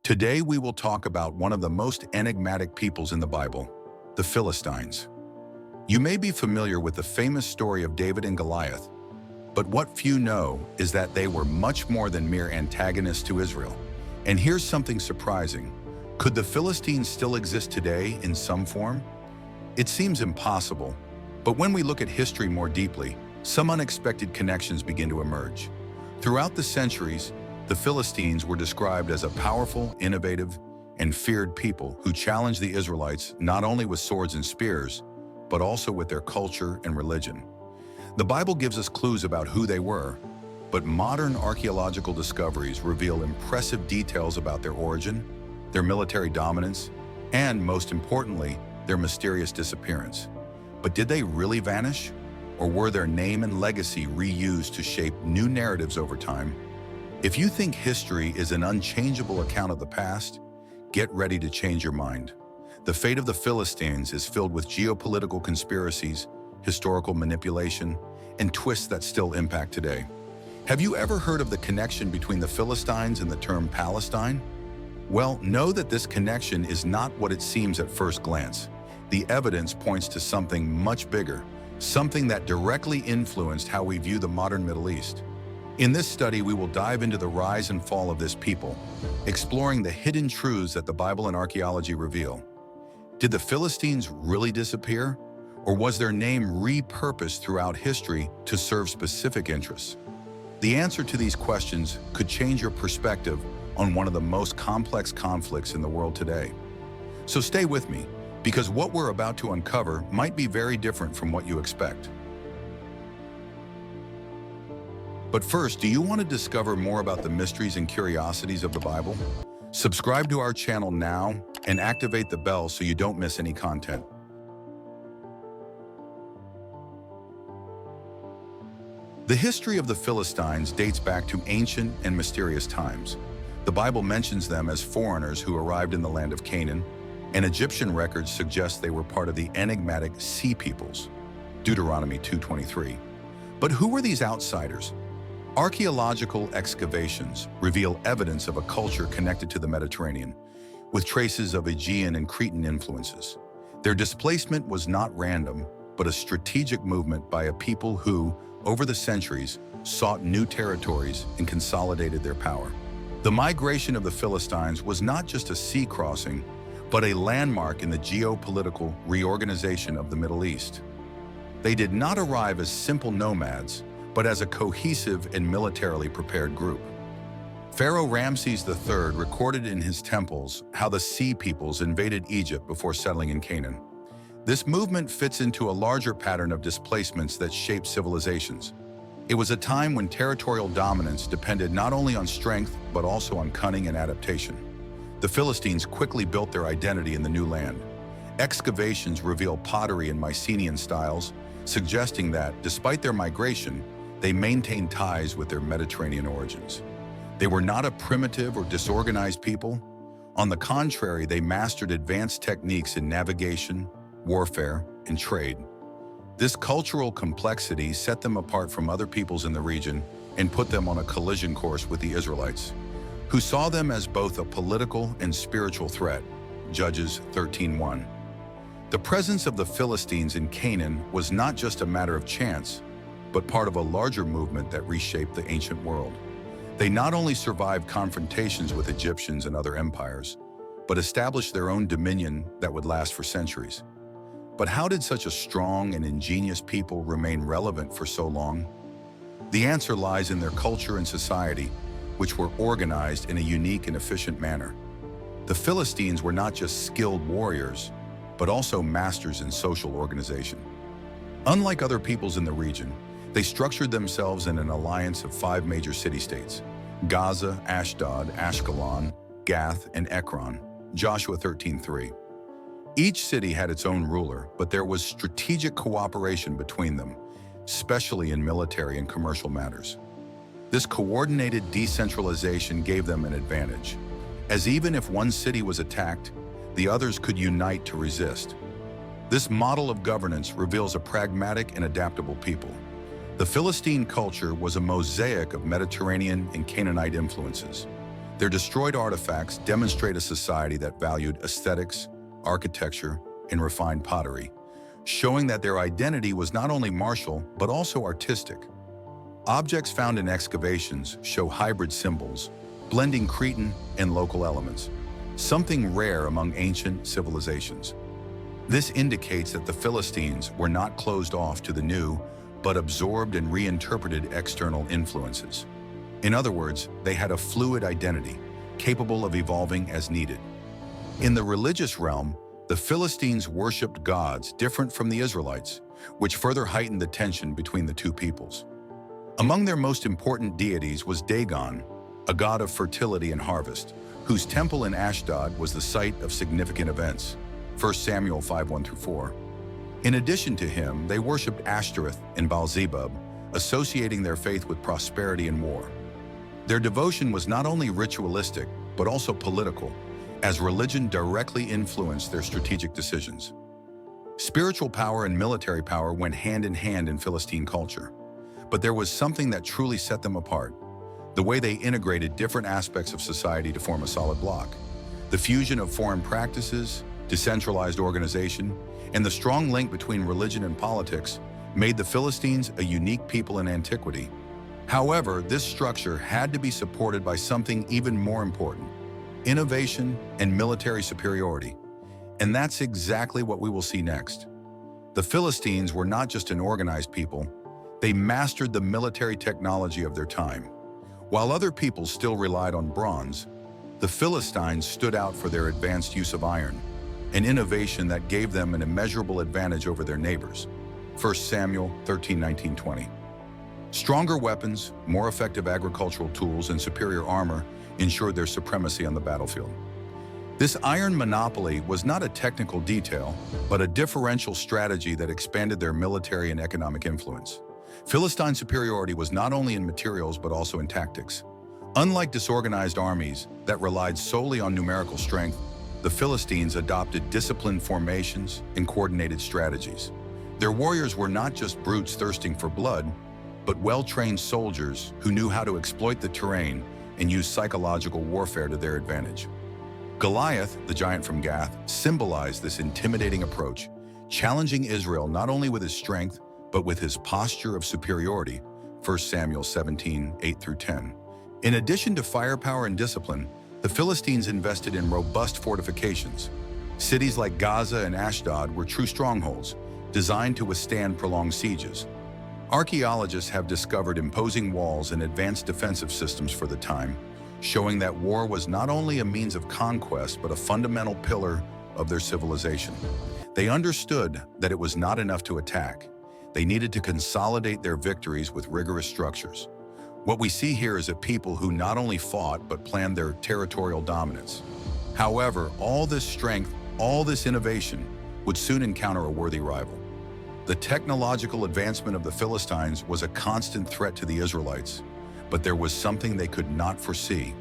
Today we will talk about one of the most enigmatic peoples in the Bible, the Philistines. You may be familiar with the famous story of David and Goliath, but what few know is that they were much more than mere antagonists to Israel. And here's something surprising. Could the Philistines still exist today in some form? It seems impossible, but when we look at history more deeply, some unexpected connections begin to emerge. Throughout the centuries, the Philistines were described as a powerful, innovative, and feared people who challenged the Israelites not only with swords and spears, but also with their culture and religion. The Bible gives us clues about who they were, but modern archaeological discoveries reveal impressive details about their origin, their military dominance, and, most importantly, their mysterious disappearance. But did they really vanish? Or were their name and legacy reused to shape new narratives over time? If you think history is an unchangeable account of the past, get ready to change your mind. The fate of the Philistines is filled with geopolitical conspiracies, historical manipulation, and twists that still impact today. Have you ever heard of the connection between the Philistines and the term Palestine? Well, know that this connection is not what it seems at first glance. The evidence points to something much bigger, something that directly influenced how we view the modern Middle East. In this study, we will dive into the rise and fall of this people, exploring the hidden truths that the Bible and archaeology reveal. Did the Philistines really disappear? Or was their name repurposed throughout history to serve specific interests? The answer to these questions could change your perspective on one of the most complex conflicts in the world today. So stay with me, because what we're about to uncover might be very different from what you expect. But first, do you want to discover more about the mysteries and curiosities of the Bible? Subscribe to our channel now and activate the bell so you don't miss any content. The history of the Philistines dates back to ancient and mysterious times. The Bible mentions them as foreigners who arrived in the land of Canaan, and Egyptian records suggest they were part of the enigmatic Sea Peoples, Deuteronomy 2:23. But who were these outsiders? Archaeological excavations reveal evidence of a culture connected to the Mediterranean, with traces of Aegean and Cretan influences. Their displacement was not random, but a strategic movement by a people who, over the centuries, sought new territories and consolidated their power. The migration of the Philistines was not just a sea crossing, but a landmark in the geopolitical reorganization of the Middle East. They did not arrive as simple nomads, but as a cohesive and militarily prepared group. Pharaoh Ramses III recorded in his temples how the Sea Peoples invaded Egypt before settling in Canaan. This movement fits into a larger pattern of displacements that shaped civilizations. It was a time when territorial dominance depended not only on strength, but also on cunning and adaptation. The Philistines quickly built their identity in the new land. Excavations reveal pottery and Mycenaean styles, suggesting that, despite their migration, they maintained ties with their Mediterranean origins. They were not a primitive or disorganized people. On the contrary, they mastered advanced techniques in navigation, warfare, and trade. This cultural complexity set them apart from other peoples in the region and put them on a collision course with the Israelites, who saw them as both a political and spiritual threat, Judges 13:1. The presence of the Philistines in Canaan was not just a matter of chance, but part of a larger movement that reshaped the ancient world. They not only survived confrontations with Egyptians and other empires, but established their own dominion that would last for centuries. But how did such a strong and ingenious people remain relevant for so long? The answer lies in their culture and society, which were organized in a unique and efficient manner. The Philistines were not just skilled warriors, but also masters in social organization. Unlike other peoples in the region, they structured themselves in an alliance of 5 major city-states: Gaza, Ashdod, Ashkelon, Gath, and Ekron, Joshua 13:3. Each city had its own ruler, but there was strategic cooperation between them, especially in military and commercial matters. This coordinated decentralization gave them an advantage, as even if one city was attacked, the others could unite to resist. This model of governance reveals a pragmatic and adaptable people. The Philistine culture was a mosaic of Mediterranean and Canaanite influences. Their destroyed artifacts demonstrate a society that valued aesthetics, architecture, and refined pottery, showing that their identity was not only martial but also artistic. Objects found in excavations show hybrid symbols, blending Cretan and local elements, something rare among ancient civilizations. This indicates that the Philistines were not closed off to the new, but absorbed and reinterpreted external influences. In other words, they had a fluid identity, capable of evolving as needed. In the religious realm, the Philistines worshipped gods different from the Israelites, which further heightened the tension between the two peoples. Among their most important deities was Dagon, a god of fertility and harvest, whose temple in Ashdod was the site of significant events. 1 Samuel 5:1-4. In addition to him, they worshipped Ashtoreth and Baal-zebub, associating their faith with prosperity and war. Their devotion was not only ritualistic, but also political, as religion directly influenced their strategic decisions. Spiritual power and military power went hand in hand in Philistine culture, but there was something that truly set them apart: the way they integrated different aspects of society to form a solid block. The fusion of foreign practices, decentralized organization, and the strong link between religion and politics made the Philistines a unique people in antiquity. However, this structure had to be supported by something even more important: innovation and military superiority. And that's exactly what we will see next. The Philistines were not just an organized people, they mastered the military technology of their time. While other peoples still relied on bronze, the Philistines stood out for their advanced use of iron, an innovation that gave them an immeasurable advantage over their neighbors. 1 Samuel 13:19-20. Stronger weapons, more effective agricultural tools, and superior armor ensured their supremacy on the battlefield. This iron monopoly was not a technical detail, but a differential strategy that expanded their military and economic influence. Philistine superiority was not only in materials but also in tactics. Unlike disorganized armies that relied solely on numerical strength, the Philistines adopted disciplined formations and coordinated strategies. Their warriors were not just brutes thirsting for blood, but well-trained soldiers who knew how to exploit the terrain and use psychological warfare to their advantage. Goliath, the giant from Gath, symbolized this intimidating approach, challenging Israel not only with his strength, but with his posture of superiority. 1 Samuel 17:8-10. In addition to firepower and discipline, the Philistines invested in robust fortifications. Cities like Gaza and Ashdod were true strongholds, designed to withstand prolonged sieges. Archaeologists have discovered imposing walls and advanced defensive systems for the time, showing that war was not only a means of conquest, but a fundamental pillar of their civilization. They understood that it was not enough to attack. They needed to consolidate their victories with rigorous structures. What we see here is a people who not only fought, but planned their territorial dominance. However, all this strength, all this innovation, would soon encounter a worthy rival. The technological advancement of the Philistines was a constant threat to the Israelites, but there was something they could not foresee: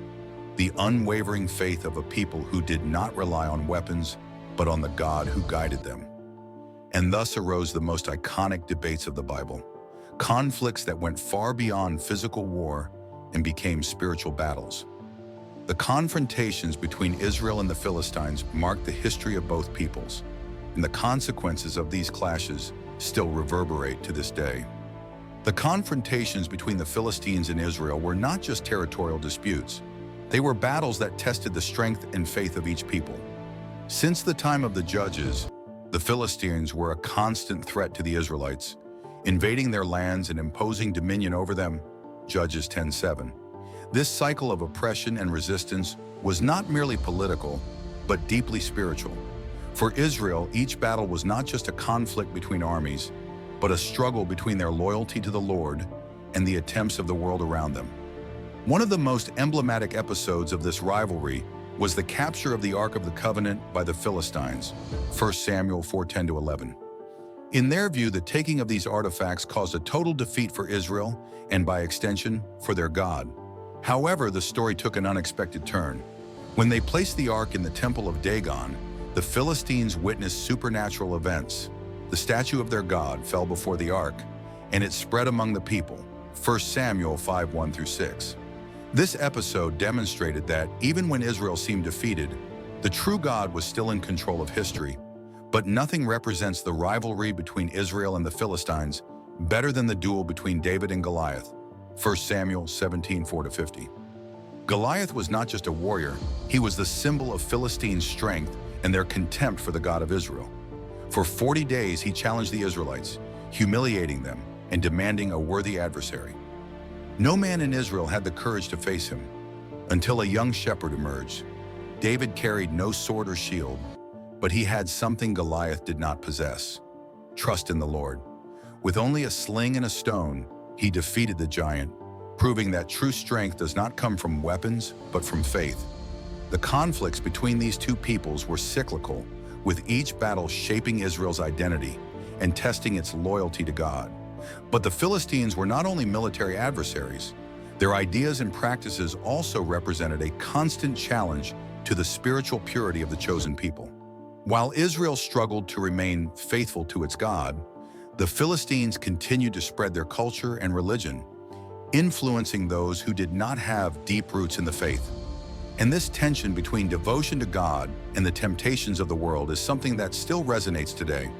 the unwavering faith of a people who did not rely on weapons, but on the God who guided them. And thus arose the most iconic debates of the Bible, conflicts that went far beyond physical war and became spiritual battles. The confrontations between Israel and the Philistines marked the history of both peoples, and the consequences of these clashes still reverberate to this day. The confrontations between the Philistines and Israel were not just territorial disputes. They were battles that tested the strength and faith of each people. Since the time of the Judges, the Philistines were a constant threat to the Israelites, invading their lands and imposing dominion over them. Judges 10:7. This cycle of oppression and resistance was not merely political, but deeply spiritual. For Israel, each battle was not just a conflict between armies, but a struggle between their loyalty to the Lord and the attempts of the world around them. One of the most emblematic episodes of this rivalry was the capture of the Ark of the Covenant by the Philistines, 1 Samuel 4:10-11. In their view, the taking of these artifacts caused a total defeat for Israel and, by extension, for their God. However, the story took an unexpected turn. When they placed the Ark in the temple of Dagon, the Philistines witnessed supernatural events. The statue of their god fell before the ark, and it spread among the people. 1 Samuel 5:1-6. This episode demonstrated that even when Israel seemed defeated, the true God was still in control of history. But nothing represents the rivalry between Israel and the Philistines better than the duel between David and Goliath. 1 Samuel 17:4-50. Goliath was not just a warrior, he was the symbol of Philistine strength and their contempt for the God of Israel. For 40 days he challenged the Israelites, humiliating them and demanding a worthy adversary. No man in Israel had the courage to face him until a young shepherd emerged. David carried no sword or shield, but he had something Goliath did not possess: trust in the Lord. With only a sling and a stone, he defeated the giant, proving that true strength does not come from weapons, but from faith. The conflicts between these two peoples were cyclical, with each battle shaping Israel's identity and testing its loyalty to God. But the Philistines were not only military adversaries, their ideas and practices also represented a constant challenge to the spiritual purity of the chosen people. While Israel struggled to remain faithful to its God, the Philistines continued to spread their culture and religion, influencing those who did not have deep roots in the faith. And this tension between devotion to God and the temptations of the world is something that still resonates today.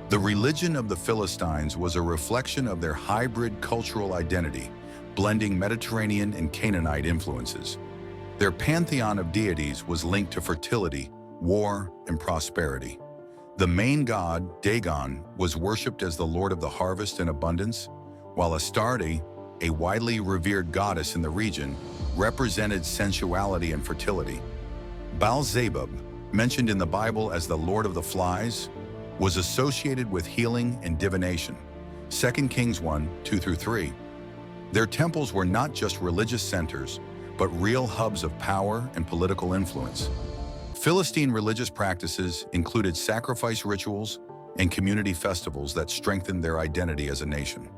The religion of the Philistines was a reflection of their hybrid cultural identity, blending Mediterranean and Canaanite influences. Their pantheon of deities was linked to fertility, war, and prosperity. The main god, Dagon, was worshipped as the lord of the harvest and abundance, while Astarte, a widely revered goddess in the region, represented sensuality and fertility. Baal-zebub, mentioned in the Bible as the lord of the flies, was associated with healing and divination. 2 Kings 1:2-3. Their temples were not just religious centers, but real hubs of power and political influence. Philistine religious practices included sacrifice rituals and community festivals that strengthened their identity as a nation.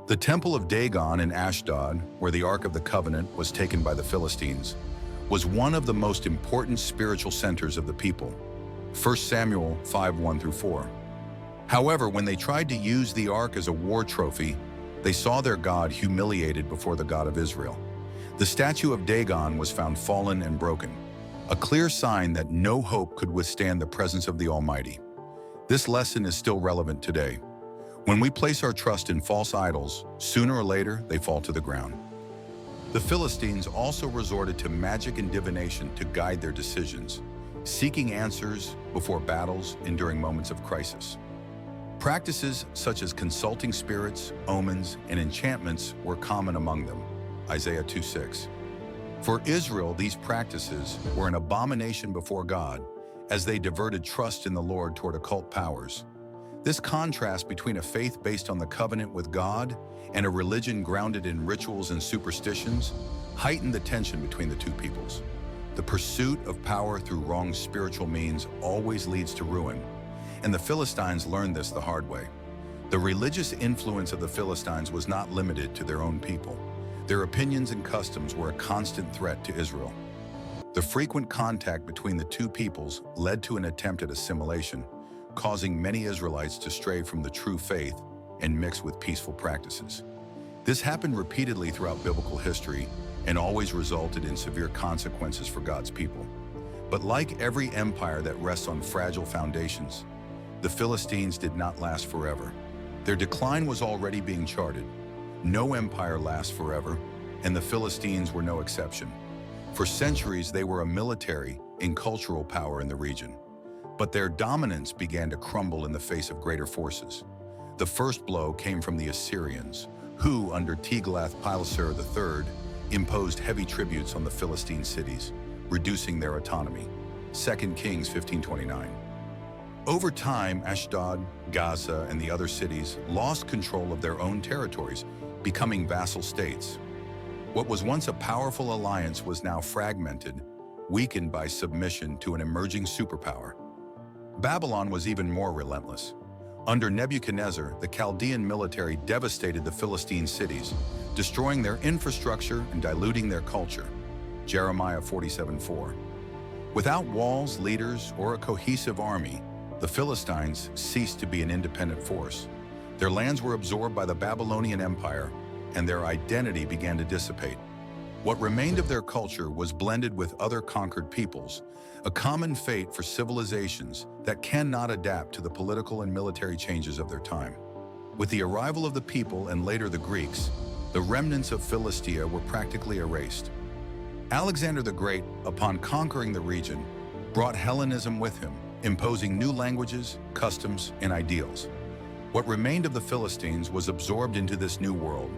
The Temple of Dagon in Ashdod, where the Ark of the Covenant was taken by the Philistines, was one of the most important spiritual centers of the people. 1 Samuel 5:1-4. However, when they tried to use the Ark as a war trophy, they saw their God humiliated before the God of Israel. The statue of Dagon was found fallen and broken, a clear sign that no hope could withstand the presence of the Almighty. This lesson is still relevant today. When we place our trust in false idols, sooner or later they fall to the ground. The Philistines also resorted to magic and divination to guide their decisions, seeking answers before battles and during moments of crisis. Practices such as consulting spirits, omens, and enchantments were common among them. Isaiah 2:6. For Israel, these practices were an abomination before God, as they diverted trust in the Lord toward occult powers. This contrast between a faith based on the covenant with God and a religion grounded in rituals and superstitions heightened the tension between the two peoples. The pursuit of power through wrong spiritual means always leads to ruin, and the Philistines learned this the hard way. The religious influence of the Philistines was not limited to their own people. Their opinions and customs were a constant threat to Israel. The frequent contact between the two peoples led to an attempt at assimilation, causing many Israelites to stray from the true faith and mix with peaceful practices. This happened repeatedly throughout biblical history and always resulted in severe consequences for God's people. But like every empire that rests on fragile foundations, the Philistines did not last forever. Their decline was already being charted. No empire lasts forever, and the Philistines were no exception. For centuries, they were a military and cultural power in the region. But their dominance began to crumble in the face of greater forces. The first blow came from the Assyrians, who, under Tiglath-Pileser III, imposed heavy tributes on the Philistine cities, reducing their autonomy. 2 Kings 15:29. Over time, Ashdod, Gaza, and the other cities lost control of their own territories, becoming vassal states. What was once a powerful alliance was now fragmented, weakened by submission to an emerging superpower. Babylon was even more relentless. Under Nebuchadnezzar, the Chaldean military devastated the Philistine cities, destroying their infrastructure and diluting their culture. Jeremiah 47:4. Without walls, leaders, or a cohesive army, the Philistines ceased to be an independent force. Their lands were absorbed by the Babylonian Empire, and their identity began to dissipate. What remained of their culture was blended with other conquered peoples, a common fate for civilizations that cannot adapt to the political and military changes of their time. With the arrival of the people and later the Greeks, the remnants of Philistia were practically erased. Alexander the Great, upon conquering the region, brought Hellenism with him, imposing new languages, customs, and ideals. What remained of the Philistines was absorbed into this new world,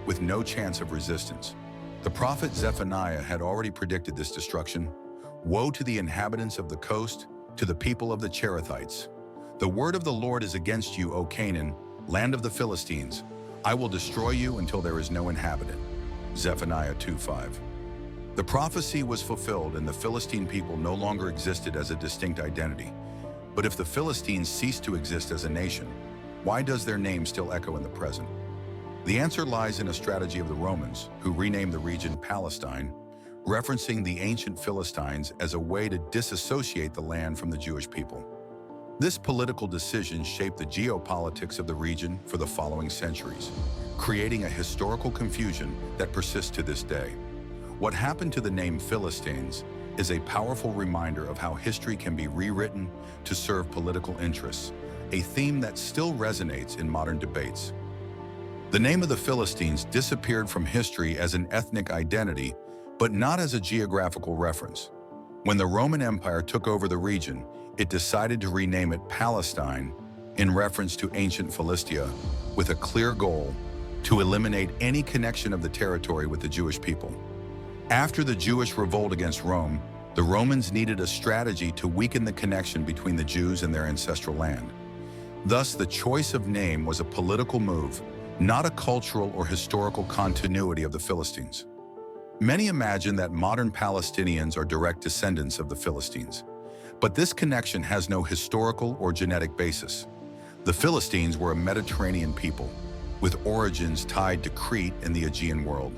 with no chance of resistance. The prophet Zephaniah had already predicted this destruction. Woe to the inhabitants of the coast, to the people of the Cherethites. The word of the Lord is against you, O Canaan, land of the Philistines. I will destroy you until there is no inhabitant. Zephaniah 2:5. The prophecy was fulfilled and the Philistine people no longer existed as a distinct identity. But if the Philistines ceased to exist as a nation, why does their name still echo in the present? The answer lies in a strategy of the Romans, who renamed the region Palestine, referencing the ancient Philistines as a way to disassociate the land from the Jewish people. This political decision shaped the geopolitics of the region for the following centuries, creating a historical confusion that persists to this day. What happened to the name Philistines is a powerful reminder of how history can be rewritten to serve political interests, a theme that still resonates in modern debates. The name of the Philistines disappeared from history as an ethnic identity, but not as a geographical reference. When the Roman Empire took over the region, it decided to rename it Palestine in reference to ancient Philistia, with a clear goal to eliminate any connection of the territory with the Jewish people. After the Jewish revolt against Rome, the Romans needed a strategy to weaken the connection between the Jews and their ancestral land. Thus, the choice of name was a political move, not a cultural or historical continuity of the Philistines. Many imagine that modern Palestinians are direct descendants of the Philistines, but this connection has no historical or genetic basis. The Philistines were a Mediterranean people, with origins tied to Crete and the Aegean world,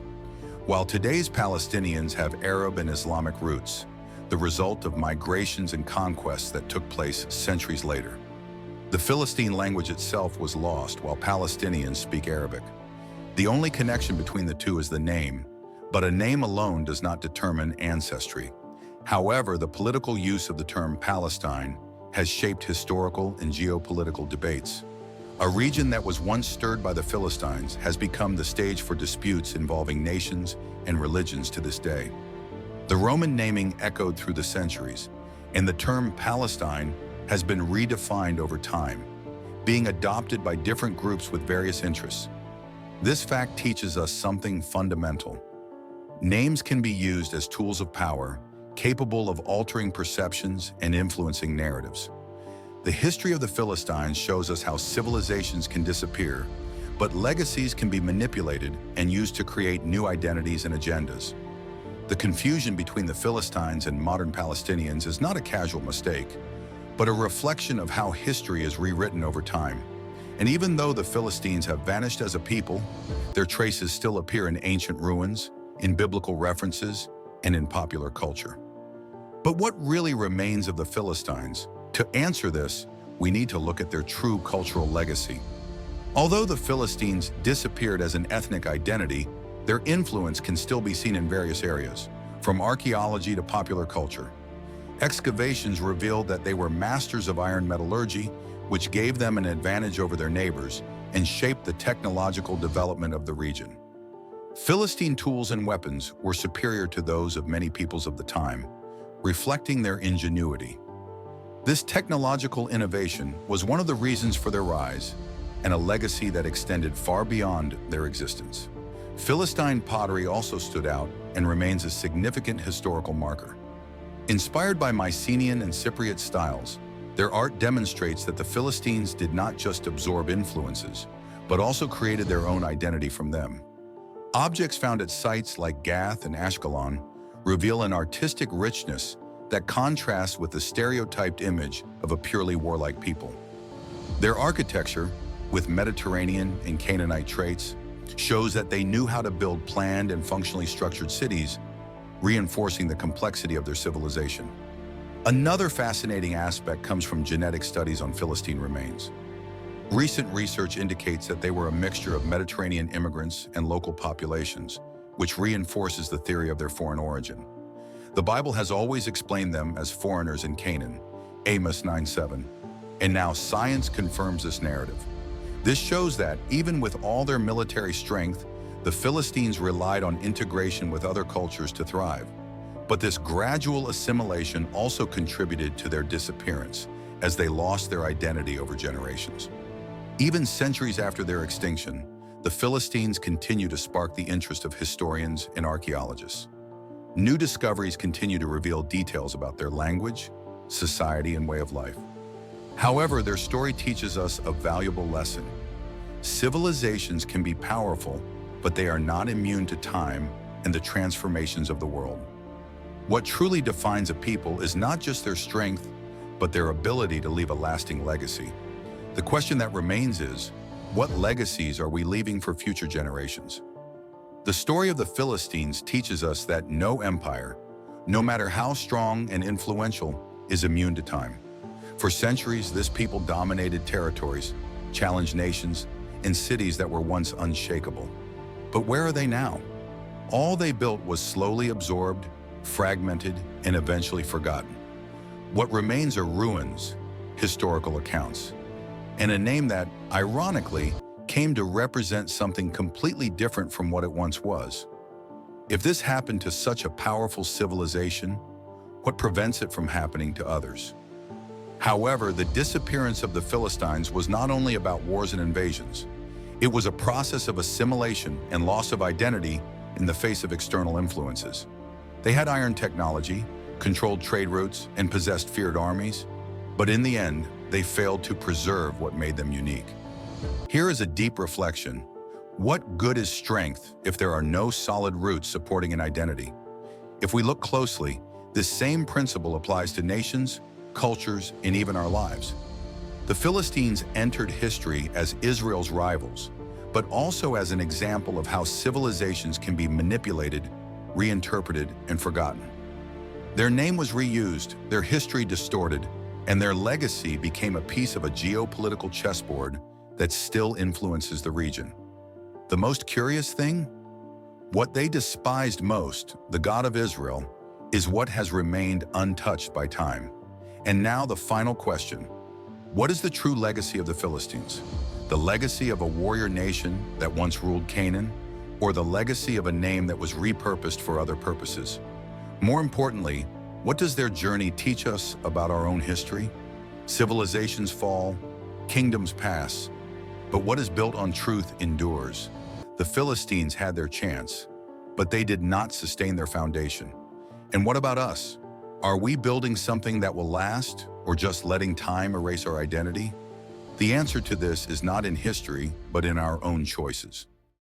while today's Palestinians have Arab and Islamic roots, the result of migrations and conquests that took place centuries later. The Philistine language itself was lost while Palestinians speak Arabic. The only connection between the two is the name, but a name alone does not determine ancestry. However, the political use of the term Palestine has shaped historical and geopolitical debates. A region that was once stirred by the Philistines has become the stage for disputes involving nations and religions to this day. The Roman naming echoed through the centuries, and the term Palestine has been redefined over time, being adopted by different groups with various interests. This fact teaches us something fundamental. Names can be used as tools of power, capable of altering perceptions and influencing narratives. The history of the Philistines shows us how civilizations can disappear, but legacies can be manipulated and used to create new identities and agendas. The confusion between the Philistines and modern Palestinians is not a casual mistake, but a reflection of how history is rewritten over time. And even though the Philistines have vanished as a people, their traces still appear in ancient ruins, in biblical references, and in popular culture. But what really remains of the Philistines? To answer this, we need to look at their true cultural legacy. Although the Philistines disappeared as an ethnic identity, their influence can still be seen in various areas, from archaeology to popular culture. Excavations revealed that they were masters of iron metallurgy, which gave them an advantage over their neighbors and shaped the technological development of the region. Philistine tools and weapons were superior to those of many peoples of the time, reflecting their ingenuity. This technological innovation was one of the reasons for their rise, and a legacy that extended far beyond their existence. Philistine pottery also stood out and remains a significant historical marker. Inspired by Mycenaean and Cypriot styles, their art demonstrates that the Philistines did not just absorb influences, but also created their own identity from them. Objects found at sites like Gath and Ashkelon reveal an artistic richness that contrasts with the stereotyped image of a purely warlike people. Their architecture, with Mediterranean and Canaanite traits, shows that they knew how to build planned and functionally structured cities, reinforcing the complexity of their civilization. Another fascinating aspect comes from genetic studies on Philistine remains. Recent research indicates that they were a mixture of Mediterranean immigrants and local populations, which reinforces the theory of their foreign origin. The Bible has always explained them as foreigners in Canaan, Amos 9:7, and now science confirms this narrative. This shows that, even with all their military strength, the Philistines relied on integration with other cultures to thrive. But this gradual assimilation also contributed to their disappearance, as they lost their identity over generations. Even centuries after their extinction, the Philistines continue to spark the interest of historians and archaeologists. New discoveries continue to reveal details about their language, society, and way of life. However, their story teaches us a valuable lesson. Civilizations can be powerful, but they are not immune to time and the transformations of the world. What truly defines a people is not just their strength, but their ability to leave a lasting legacy. The question that remains is, what legacies are we leaving for future generations? The story of the Philistines teaches us that no empire, no matter how strong and influential, is immune to time. For centuries, this people dominated territories, challenged nations, and cities that were once unshakable. But where are they now? All they built was slowly absorbed, fragmented, and eventually forgotten. What remains are ruins, historical accounts, and a name that, ironically, came to represent something completely different from what it once was. If this happened to such a powerful civilization, what prevents it from happening to others? However, the disappearance of the Philistines was not only about wars and invasions. It was a process of assimilation and loss of identity in the face of external influences. They had iron technology, controlled trade routes, and possessed feared armies, but in the end, they failed to preserve what made them unique. Here is a deep reflection. What good is strength if there are no solid roots supporting an identity? If we look closely, this same principle applies to nations, cultures, and even our lives. The Philistines entered history as Israel's rivals, but also as an example of how civilizations can be manipulated, reinterpreted, and forgotten. Their name was reused, their history distorted, and their legacy became a piece of a geopolitical chessboard that still influences the region. The most curious thing? What they despised most, the God of Israel, is what has remained untouched by time. And now the final question. What is the true legacy of the Philistines? The legacy of a warrior nation that once ruled Canaan, or the legacy of a name that was repurposed for other purposes? More importantly, what does their journey teach us about our own history? Civilizations fall, kingdoms pass, but what is built on truth endures. The Philistines had their chance, but they did not sustain their foundation. And what about us? Are we building something that will last, or just letting time erase our identity? The answer to this is not in history, but in our own choices.